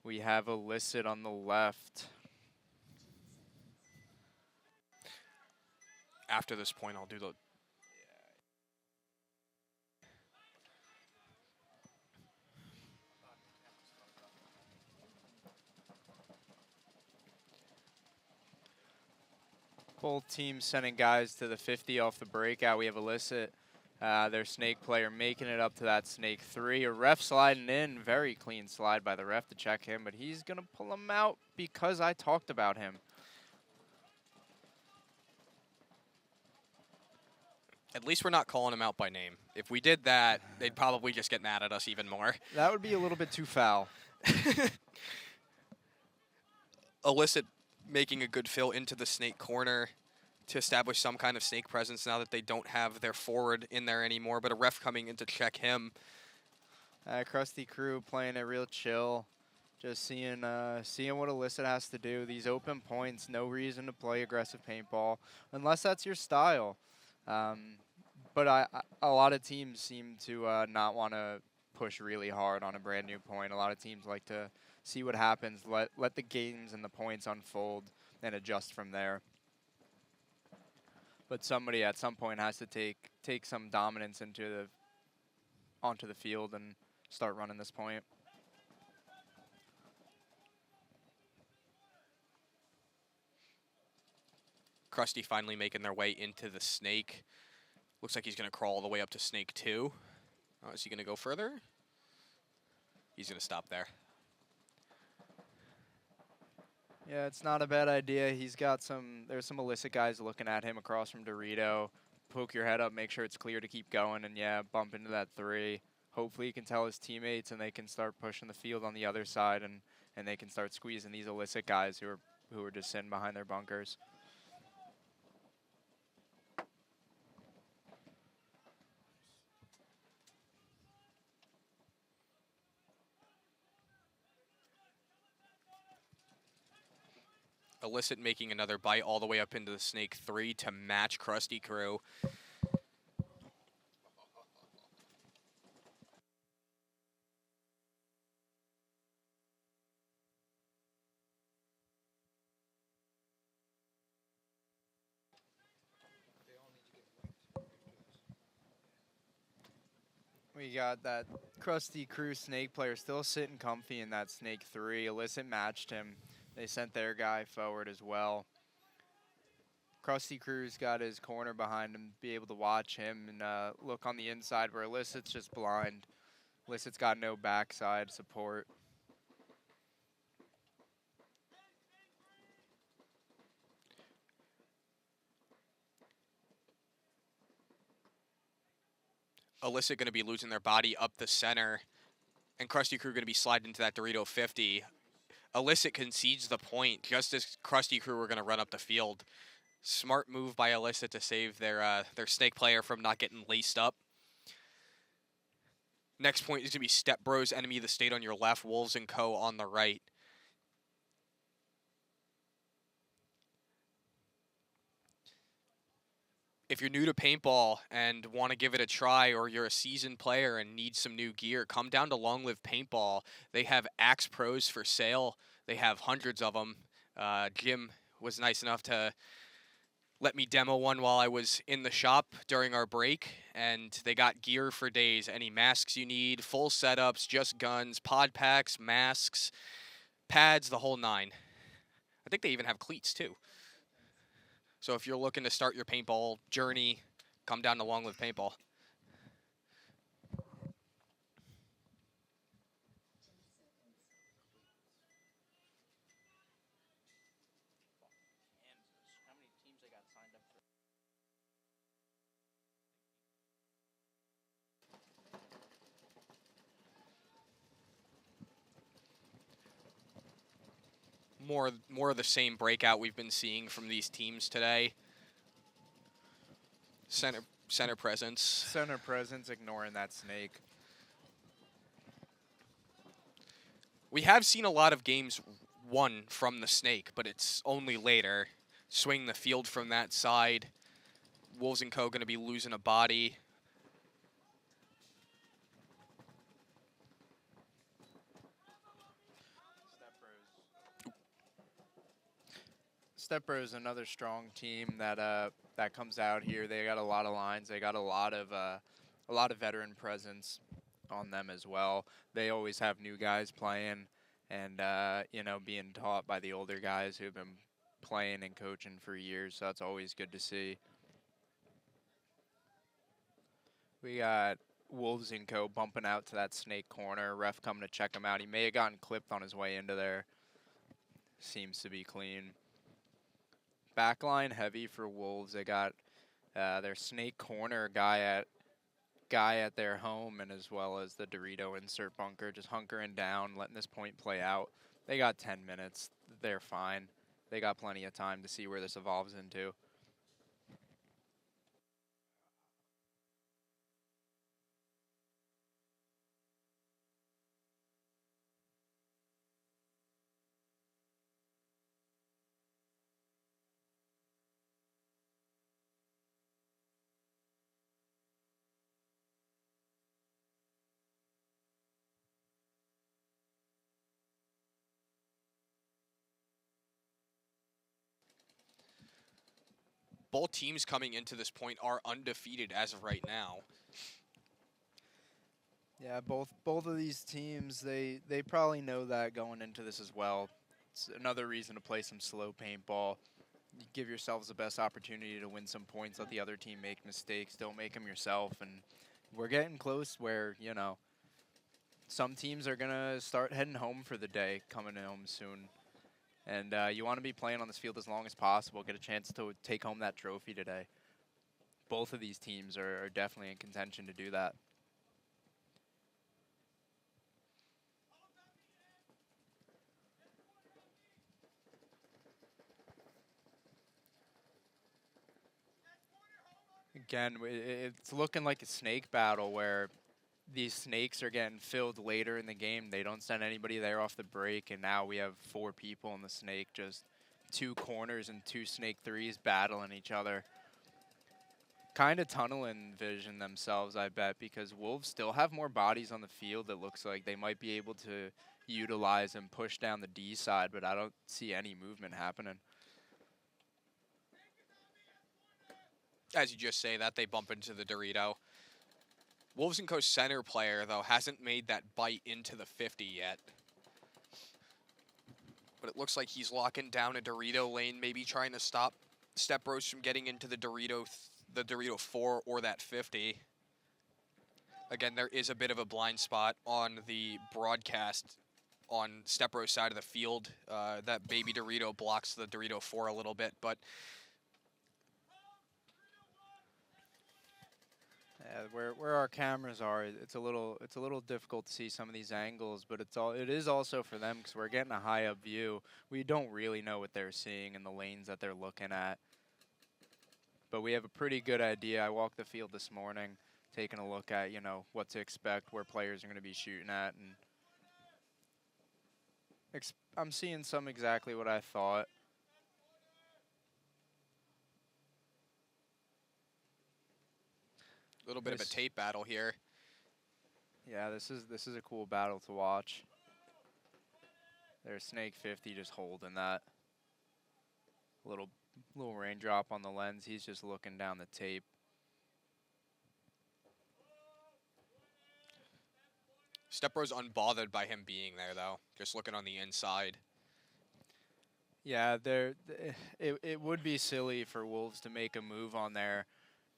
We have Illicit on the left. After this point, I'll do the... Both teams sending guys to the 50 off the breakout. We have Illicit, their snake player, making it up to that snake 3. A ref sliding in. Very clean slide by the ref to check him, but he's going to pull him out because I talked about him. At least we're not calling him out by name. If we did that, they'd probably just get mad at us even more. That would be a little bit too foul. Illicit making a good fill into the snake corner to establish some kind of snake presence now that they don't have their forward in there anymore, but a ref coming in to check him. Krusty Krew playing it real chill. Just seeing what Illicit has to do. These open points, no reason to play aggressive paintball unless that's your style. But a lot of teams seem to not want to push really hard on a brand new point. A lot of teams like to see what happens, let the games and the points unfold and adjust from there. But somebody at some point has to take some dominance onto the field and start running this point. Krusty finally making their way into the snake. Looks like he's going to crawl all the way up to snake 2. Oh, is he going to go further? He's going to stop there. Yeah, it's not a bad idea. There's some Illicit guys looking at him across from Dorito. Poke your head up, make sure it's clear to keep going, and yeah, bump into that 3. Hopefully he can tell his teammates and they can start pushing the field on the other side and they can start squeezing these Illicit guys who are just sitting behind their bunkers. Illicit making another bite all the way up into the snake 3 to match Krusty Krew. We got that Krusty Krew snake player still sitting comfy in that snake 3. Illicit matched him. They sent their guy forward as well. Krusty Krew's got his corner behind him, be able to watch him and look on the inside where Illicit's just blind. Illicit's got no backside support. Illicit going to be losing their body up the center, and Krusty Krew going to be sliding into that Dorito 50. Illicit concedes the point just as Krusty Krew were going to run up the field. Smart move by Illicit to save their snake player from not getting laced up. Next point is going to be Step Bros, Enemy of the State on your left, Wolves & Co. on the right. If you're new to paintball and want to give it a try, or you're a seasoned player and need some new gear, come down to Long Live Paintball. They have Axe Pros for sale. They have hundreds of them. Jim was nice enough to let me demo one while I was in the shop during our break, and they got gear for days. Any masks you need, full setups, just guns, pod packs, masks, pads, the whole 9. I think they even have cleats too. So if you're looking to start your paintball journey, come down to Long Live Paintball. More of the same breakout we've been seeing from these teams today. Center presence. Center presence, ignoring that snake. We have seen a lot of games won from the snake, but it's only later. Swing the field from that side. Wolves & Co. going to be losing a body. Stepbro is another strong team that comes out here. They got a lot of lines. They got a lot of veteran presence on them as well. They always have new guys playing, and you know, being taught by the older guys who've been playing and coaching for years. So that's always good to see. We got Wolves and Co. bumping out to that snake corner. Ref coming to check him out. He may have gotten clipped on his way into there. Seems to be clean. Backline heavy for Wolves. They got their snake corner guy at their home, and as well as the Dorito insert bunker, just hunkering down, letting this point play out. They got 10 minutes. They're fine. They got plenty of time to see where this evolves into. Both teams coming into this point are undefeated as of right now. Yeah, both of these teams, they probably know that going into this as well. It's another reason to play some slow paintball. You give yourselves the best opportunity to win some points. Let the other team make mistakes. Don't make them yourself. And we're getting close where, you know, some teams are going to start heading home for the day, coming home soon. And you want to be playing on this field as long as possible, get a chance to take home that trophy today. Both of these teams are definitely in contention to do that. Again, it's looking like a snake battle where these snakes are getting filled later in the game. They don't send anybody there off the break, and now we have 4 people in the snake, just 2 corners and 2 snake threes battling each other. Kind of tunneling vision themselves, I bet, because Wolves still have more bodies on the field. It looks like they might be able to utilize and push down the D side, but I don't see any movement happening. As you just say that, they bump into the Dorito. Wolves & Co. center player, though, hasn't made that bite into the 50 yet. But it looks like he's locking down a Dorito lane, maybe trying to stop Stepbros from getting into the Dorito 4 or that 50. Again, there is a bit of a blind spot on the broadcast on Stepbros' side of the field. That baby Dorito blocks the Dorito 4 a little bit, but Where our cameras are, it's a little difficult to see some of these angles, but it is also for them because we're getting a high up view. We don't really know what they're seeing in the lanes that they're looking at, but we have a pretty good idea. I walked the field this morning, taking a look at, you know, what to expect, where players are going to be shooting at, and I'm seeing some exactly what I thought. a little bit of a tape battle here. Yeah, this is a cool battle to watch. There's Snake 50 just holding that little raindrop on the lens. He's just looking down the tape. Stepbro's unbothered by him being there, though. Just looking on the inside. Yeah, it would be silly for Wolves to make a move on there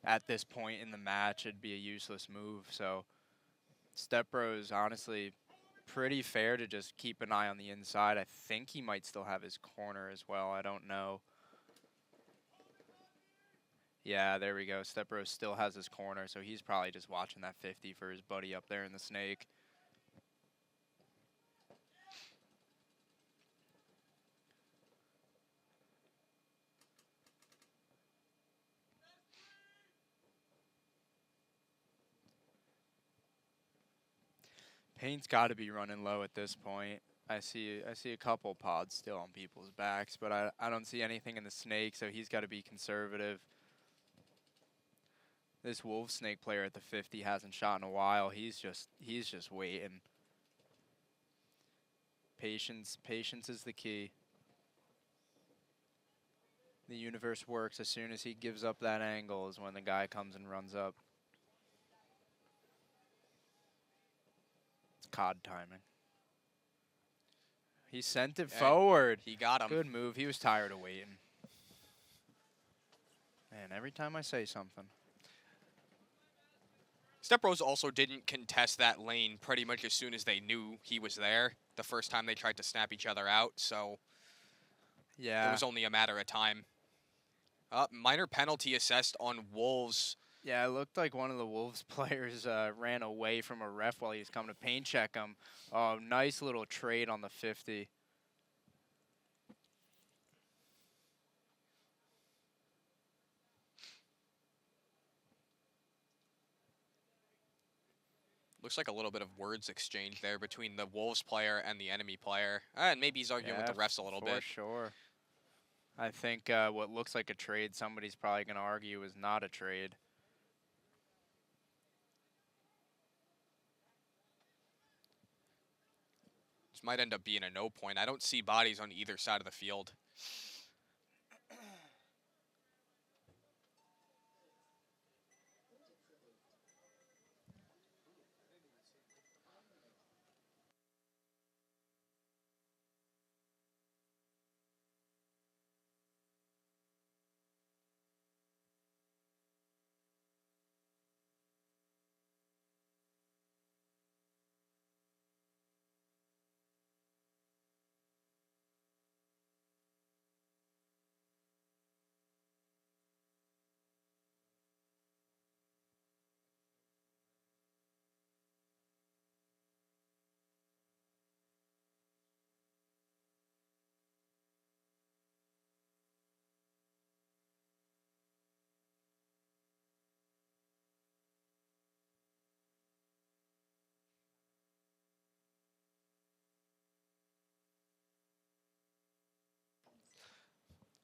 at this point in the match. It'd be a useless move. So Stepbro is honestly pretty fair to just keep an eye on the inside. I think he might still have his corner as well. I don't know. Yeah, there we go. Stepbro still has his corner, so he's probably just watching that 50 for his buddy up there in the snake. Paint's got to be running low at this point. I see a couple pods still on people's backs, but I don't see anything in the snake, so he's got to be conservative. This wolf snake player at the 50 hasn't shot in a while. He's just waiting. Patience is the key. The universe works as soon as he gives up that angle is when the guy comes and runs up. It's COD timing. He sent it forward. He got him. Good move. He was tired of waiting. Man, every time I say something. Step Bros also didn't contest that lane pretty much as soon as they knew he was there the first time they tried to snap each other out, so yeah, it was only a matter of time. Minor penalty assessed on Wolves. Yeah, it looked like one of the Wolves players ran away from a ref while he was coming to paint check him. Oh, nice little trade on the 50. Looks like a little bit of words exchange there between the Wolves player and the enemy player. And maybe he's arguing with the refs a little bit. For sure. I think what looks like a trade, somebody's probably going to argue is not a trade. This might end up being a no point. I don't see bodies on either side of the field.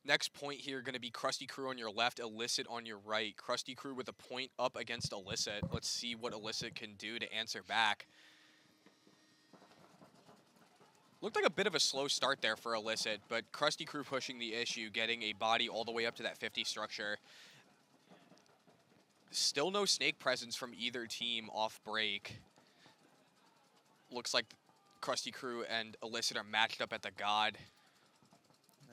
Next point here going to be Krusty Krew on your left, Illicit on your right. Krusty Krew with a point up against Illicit. Let's see what Illicit can do to answer back. Looked like a bit of a slow start there for Illicit, but Krusty Krew pushing the issue, getting a body all the way up to that 50 structure. Still no snake presence from either team off break. Looks like Krusty Krew and Illicit are matched up at the God.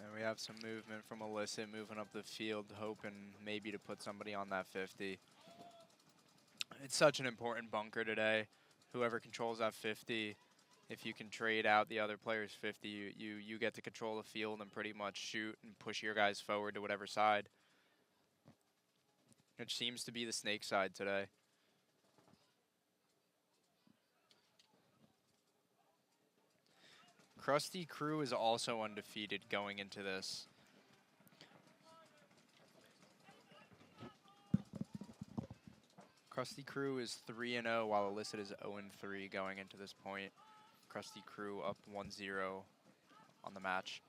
And we have some movement from Illicit moving up the field, hoping maybe to put somebody on that 50. It's such an important bunker today. Whoever controls that 50, if you can trade out the other player's 50, you get to control the field and pretty much shoot and push your guys forward to whatever side. Which seems to be the snake side today. Krusty Krew is also undefeated going into this. Krusty Krew is 3-0 while Illicit is 0-3 going into this point. Krusty Krew up 1-0 on the match.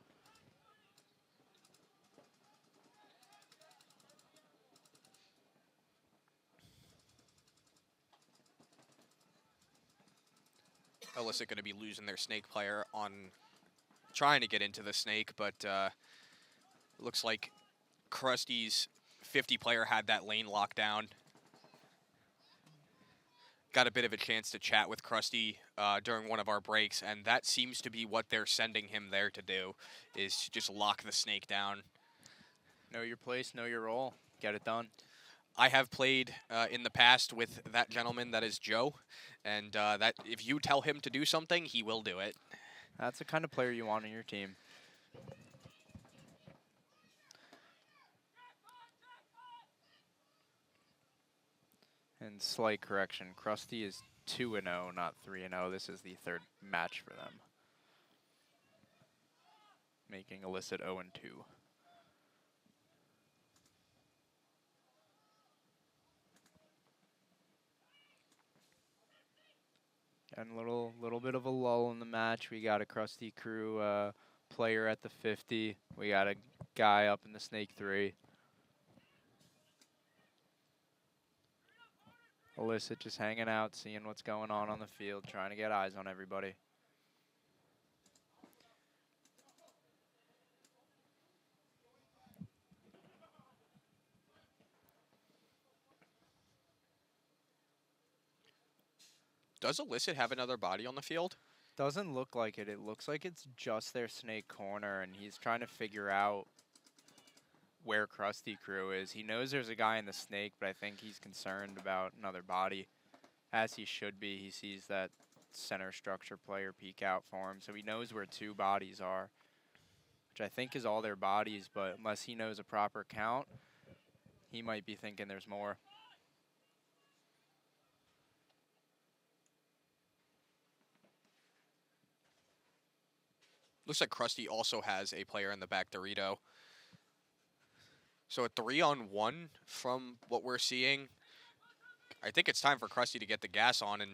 Illicit going to be losing their snake player on trying to get into the snake, but looks like Krusty's 50 player had that lane locked down. Got a bit of a chance to chat with Krusty during one of our breaks, and that seems to be what they're sending him there to do, is just lock the snake down. Know your place, know your role, get it done. I have played in the past with that gentleman that is Joe, and that if you tell him to do something, he will do it. That's the kind of player you want on your team. And slight correction, Krusty is 2-0, not 3-0. This is the third match for them, making Illicit 0-2. And a little bit of a lull in the match. We got a Krusty Krew player at the 50. We got a guy up in the snake 3. Illicit just hanging out, seeing what's going on the field, trying to get eyes on everybody. Does Illicit have another body on the field? Doesn't look like it. It looks like it's just their snake corner, and he's trying to figure out where Krusty Krew is. He knows there's a guy in the snake, but I think he's concerned about another body, as he should be. He sees that center structure player peek out for him, so he knows where 2 bodies are, which I think is all their bodies, but unless he knows a proper count, he might be thinking there's more. Looks like Krusty also has a player in the back, Dorito. So a 3-on-1 from what we're seeing. I think it's time for Krusty to get the gas on and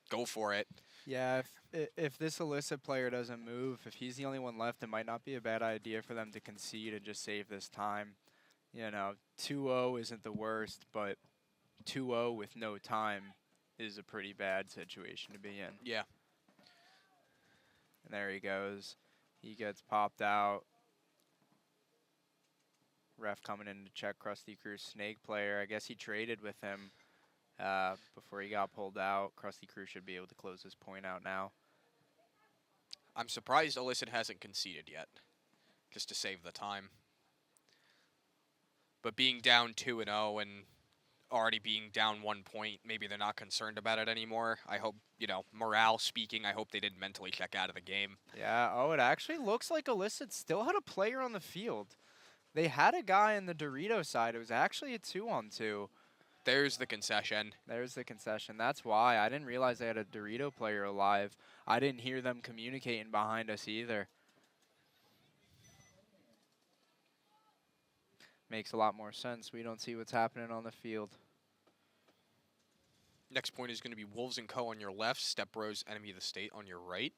go for it. Yeah, if this Illicit player doesn't move, if he's the only one left, it might not be a bad idea for them to concede and just save this time. You know, 2-0 isn't the worst, but 2-0 with no time is a pretty bad situation to be in. Yeah. And there he goes. He gets popped out. Ref coming in to check Krusty Krew's snake player. I guess he traded with him before he got pulled out. Krusty Krew should be able to close this point out now. I'm surprised Illicit hasn't conceded yet, just to save the time. But being down 2-0 and already being down 1 point, maybe they're not concerned about it anymore. I hope, you know, morale speaking, I hope they didn't mentally check out of the game. Yeah, oh, it actually looks like Illicit still had a player on the field. They had a guy in the Dorito side. It was actually a 2-on-2. There's the concession. There's the concession. That's why. I didn't realize they had a Dorito player alive. I didn't hear them communicating behind us either. Makes a lot more sense. We don't see what's happening on the field. Next point is going to be Wolves & Co. on your left, Step Bros Enemy of the State on your right.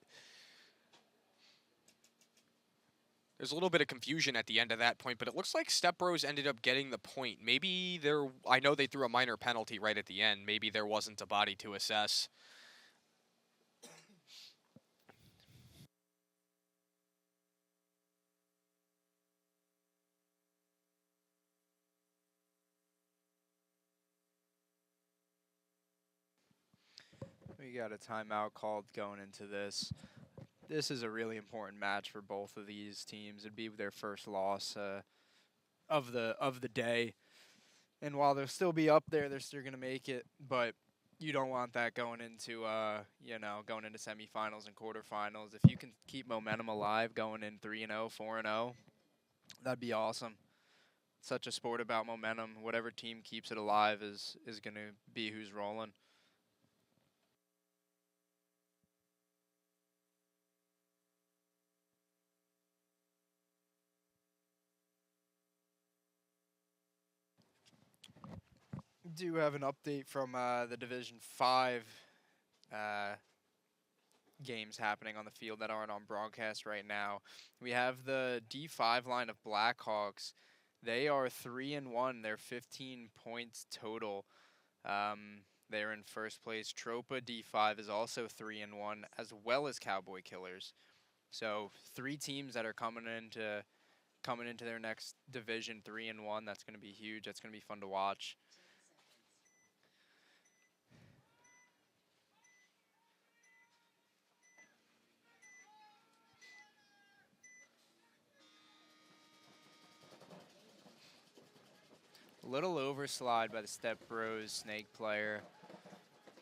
There's a little bit of confusion at the end of that point, but it looks like Step Bros ended up getting the point. Maybe there, I know they threw a minor penalty right at the end. Maybe there wasn't a body to assess. We got a timeout called going into this. This is a really important match for both of these teams. It'd be their first loss of the day. And while they'll still be up there, they're still going to make it. But you don't want that going into going into semifinals and quarterfinals. If you can keep momentum alive going in 3-0, 4-0, that'd be awesome. Such a sport about momentum. Whatever team keeps it alive is going to be who's rolling. Do have an update from the Division 5 games happening on the field that aren't on broadcast right now. We have the D5 line of Blackhawks. They are 3-1. They're 15 points total. They're in first place. Tropa D5 is also 3-1, as well as Cowboy Killers. So 3 teams that are coming into their next division 3-1. That's going to be huge. That's going to be fun to watch. A little overslide by the Step Bros snake player.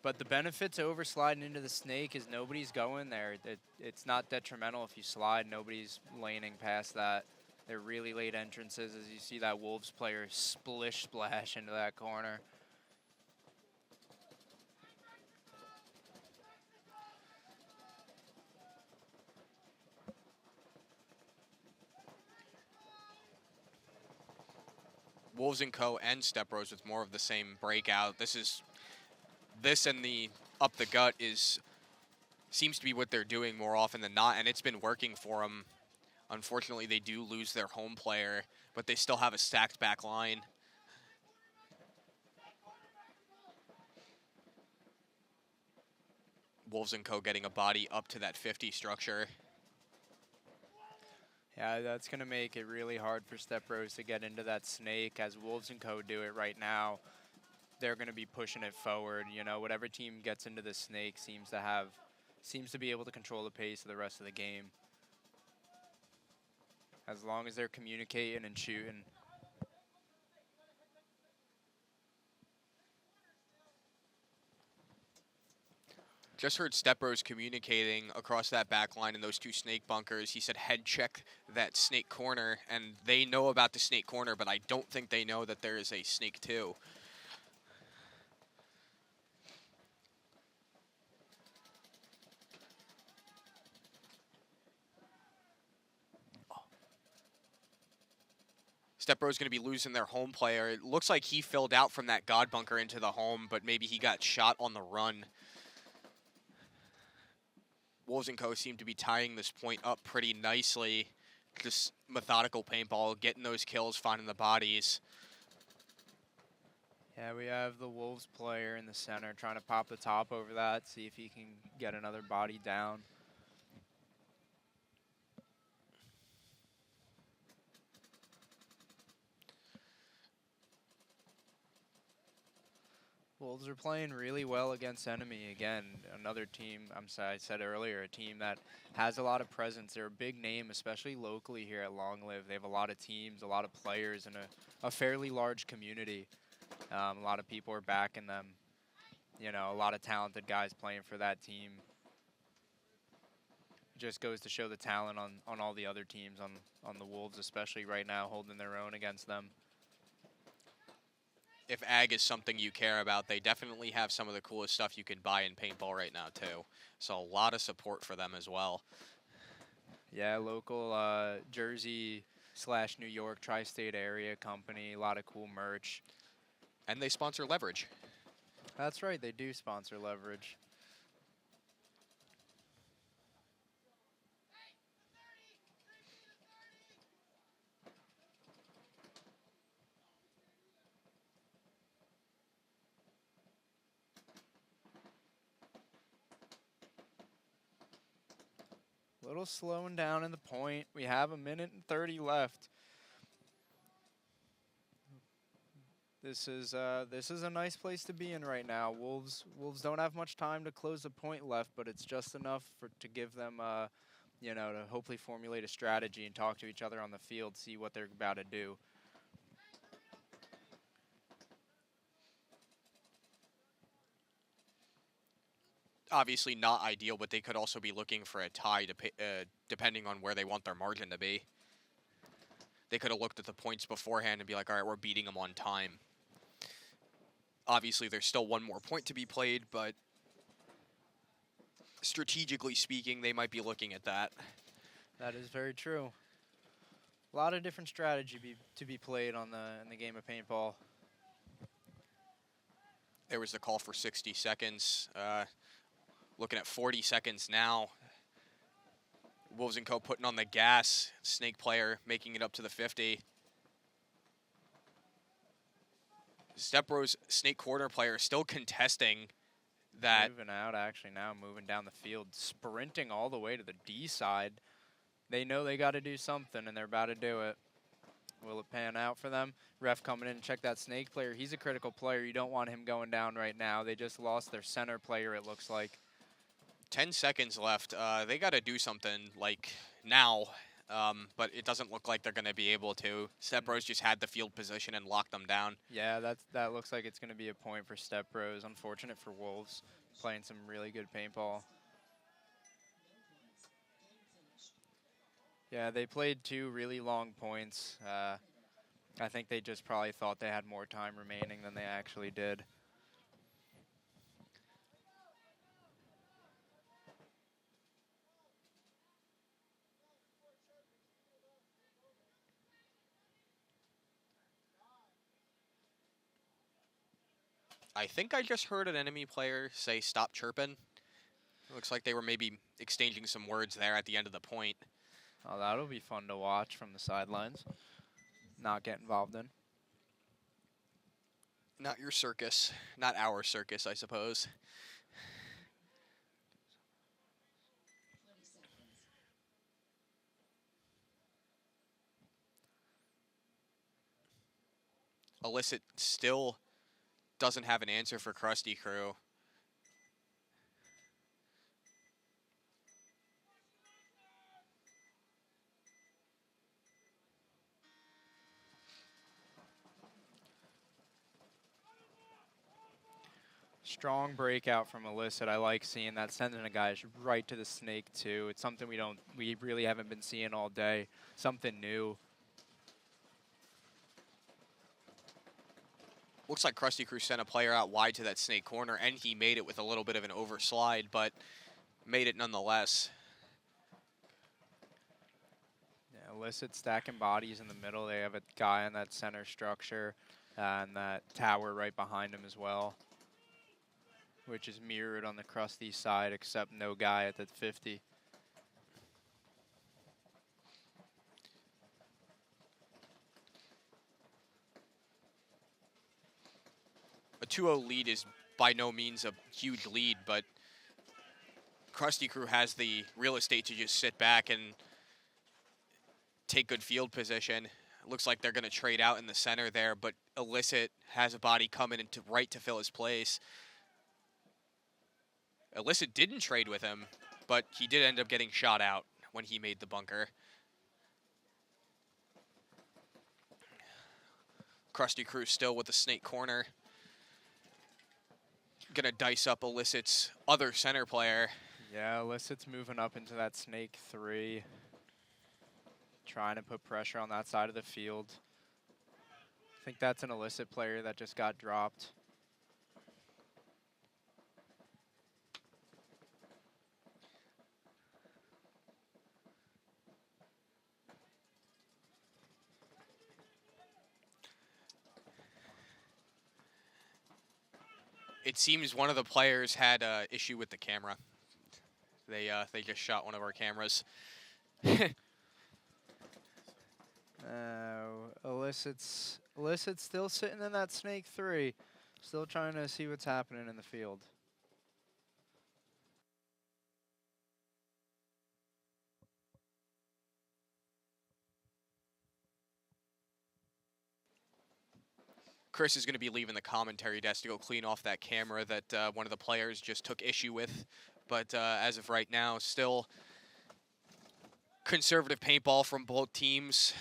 But the benefit to oversliding into the snake is nobody's going there. It's not detrimental if you slide. Nobody's laning past that. They're really late entrances as you see that Wolves player splish splash into that corner. Wolves & Co. and Step Bros with more of the same breakout. This and the up the gut seems to be what they're doing more often than not, and it's been working for them. Unfortunately, they do lose their home player, but they still have a stacked back line. Wolves & Co. getting a body up to that 50 structure. Yeah, that's going to make it really hard for Step Bros to get into that snake as Wolves & Co. do it right now. they're going to be pushing it forward. You know, whatever team gets into the snake seems to be able to control the pace of the rest of the game. As long as they're communicating and shooting. Just heard Stepbro's communicating across that back line in those two snake bunkers. He said head check that snake corner, and they know about the snake corner, but I don't think they know that there is a snake too. Stepbro's going to be losing their home player. It looks like he filled out from that God bunker into the home, but maybe he got shot on the run. Wolves & Co. seem to be tying this point up pretty nicely. Just methodical paintball, getting those kills, finding the bodies. Yeah, we have the Wolves player in the center trying to pop the top over that, see if he can get another body down. Wolves are playing really well against enemy. Again, another team, I said earlier, a team that has a lot of presence. They're a big name, especially locally here at Long Live. They have a lot of teams, a lot of players, and a fairly large community. A lot of people are backing them. You know, a lot of talented guys playing for that team. Just goes to show the talent on all the other teams, on the Wolves especially right now, holding their own against them. If ag is something you care about, they definitely have some of the coolest stuff you can buy in paintball right now too. So a lot of support for them as well. Yeah, local Jersey/New York tri-state area company, a lot of cool merch. And they sponsor Leverage. That's right, they do sponsor Leverage. A little slowing down in the point. We have 1:30 left. This is a nice place to be in right now. Wolves don't have much time to close the point left, but it's just enough to give them, you know, to hopefully formulate a strategy and talk to each other on the field, see what they're about to do. Obviously not ideal, but they could also be looking for a tie depending on where they want their margin to be. They could have looked at the points beforehand and be like, all right, we're beating them on time. Obviously, there's still one more point to be played, but strategically speaking, they might be looking at that. That is very true. A lot of different strategy to be played in the game of paintball. There was the call for 60 seconds. Looking at 40 seconds now. Wolves & Co. putting on the gas. Snake player making it up to the 50. Stepbro's snake corner player still contesting that. Moving out, actually now moving down the field, sprinting all the way to the D side. They know they got to do something, and they're about to do it. Will it pan out for them? Ref coming in and check that snake player. He's a critical player. You don't want him going down right now. They just lost their center player, it looks like. 10 seconds left. They got to do something like now, but it doesn't look like they're going to be able to. Stepbro's just had the field position and locked them down. Yeah, that looks like it's going to be a point for Stepbro's. Unfortunate for Wolves, playing some really good paintball. Yeah, they played 2 really long points. I think they just probably thought they had more time remaining than they actually did. I think I just heard an enemy player say stop chirping. It looks like they were maybe exchanging some words there at the end of the point. Oh, that'll be fun to watch from the sidelines. Not get involved in. Not your circus. Not our circus, I suppose. Illicit still doesn't have an answer for Krusty Krew. Strong breakout from Illicit. I like seeing that, sending a guy right to the snake too. It's something we really haven't been seeing all day. Something new. Looks like Krusty Krew sent a player out wide to that snake corner, and he made it with a little bit of an overslide, but made it nonetheless. Yeah, Illicit stacking bodies in the middle. They have a guy in that center structure and that tower right behind him as well, which is mirrored on the Krusty side, except no guy at the 50. A 2-0 lead is by no means a huge lead, but Krusty Krew has the real estate to just sit back and take good field position. It looks like they're going to trade out in the center there, but Illicit has a body coming into right to fill his place. Illicit didn't trade with him, but he did end up getting shot out when he made the bunker. Krusty Krew still with the snake corner. Gonna dice up Illicit's other center player. Yeah, Illicit's moving up into that snake 3. Trying to put pressure on that side of the field. I think that's an Illicit player that just got dropped. It seems one of the players had an issue with the camera. They just shot one of our cameras. Illicit's still sitting in that snake 3. Still trying to see what's happening in the field. Chris is going to be leaving the commentary desk to go clean off that camera that one of the players just took issue with. But as of right now, still conservative paintball from both teams.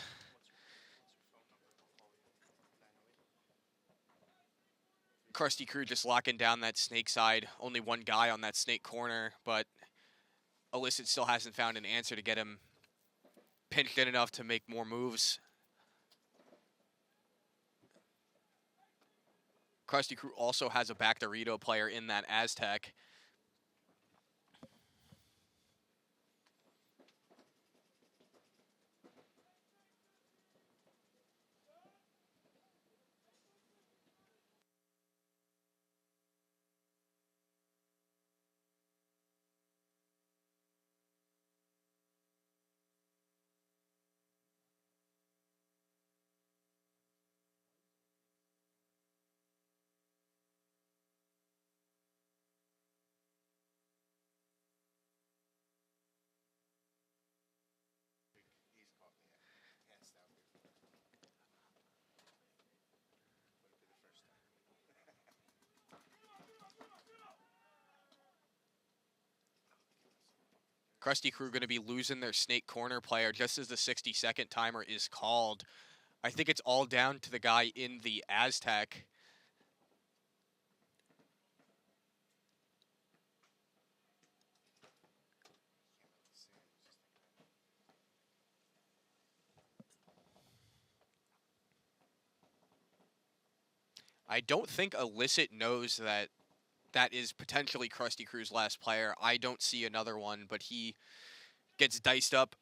Krusty Krew just locking down that snake side. Only one guy on that snake corner, but Illicit still hasn't found an answer to get him pinched in enough to make more moves. Krusty Krew also has a back Dorito player in that Aztec. Krusty Krew going to be losing their snake corner player just as the 60-second timer is called. I think it's all down to the guy in the Aztec. I don't think Illicit knows that that is potentially Krusty Krew's last player. I don't see another one, but he gets diced up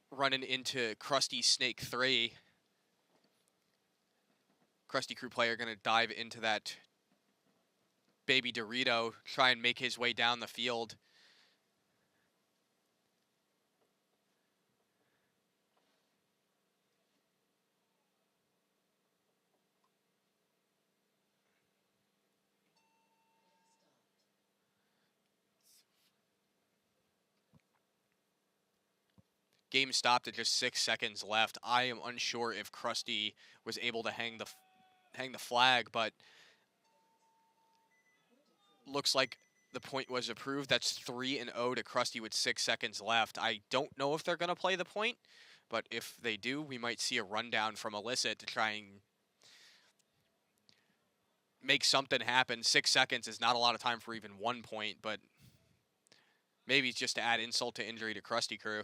running into Krusty Snake 3. Krusty Krew player going to dive into that baby Dorito, try and make his way down the field. Game stopped at just 6 seconds left. I am unsure if Krusty was able to hang the flag, but looks like the point was approved. That's 3-0 to Krusty with 6 seconds left. I don't know if they're going to play the point, but if they do, we might see a rundown from Illicit to try and make something happen. 6 seconds is not a lot of time for even 1 point, but maybe it's just to add insult to injury to Krusty Krew.